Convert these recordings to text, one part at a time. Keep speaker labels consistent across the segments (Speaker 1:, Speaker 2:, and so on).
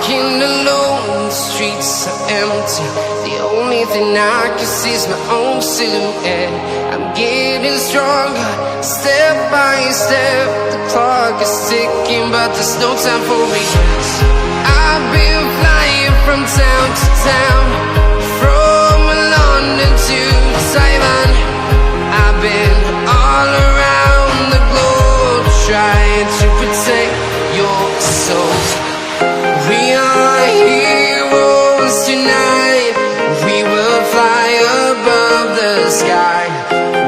Speaker 1: walking alone, the streets are empty. The only thing I can see is my own silhouette. I'm getting stronger, step by step. The clock is ticking, but there's no time for regrets. I've been flying from town to town, from London to Taiwan. I've been all around the globe, trying to protect your soul. We are heroes tonight. We will fly above the sky.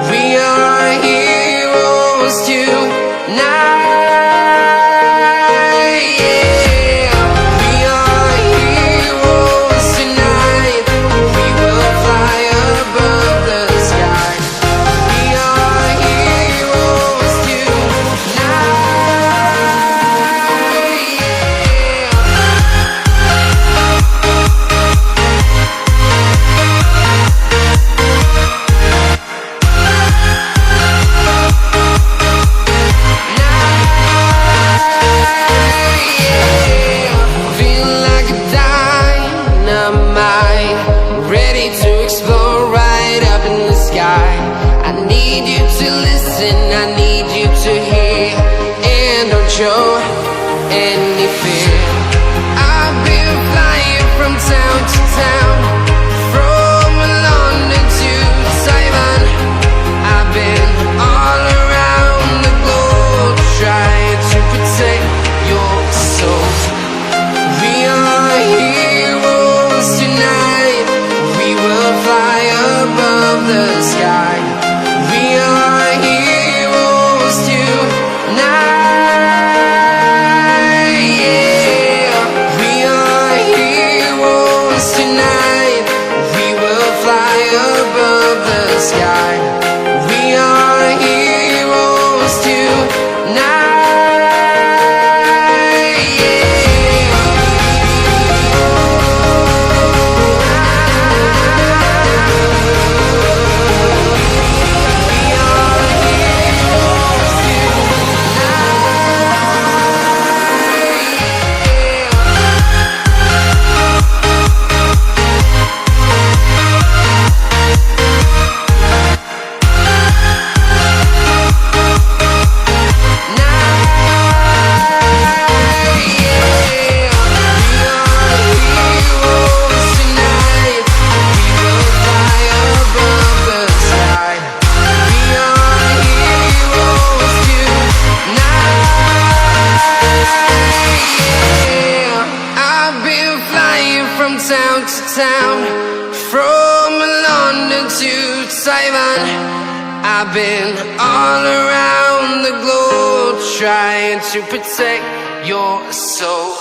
Speaker 1: We are heroes tonight. I need you to listen, I need you to hear, and don't show any fear. I've been flying from town to town, from London to Taiwan. I've been all around the globe, trying to protect your soul. We are heroes tonight. We will fly above the sky. We are heroes tonight, yeah. We are heroes tonight. We will fly above the sky. We are heroes tonight, yeah. Town to town, from London to Taiwan. I've been all around the globe, trying to protect your soul.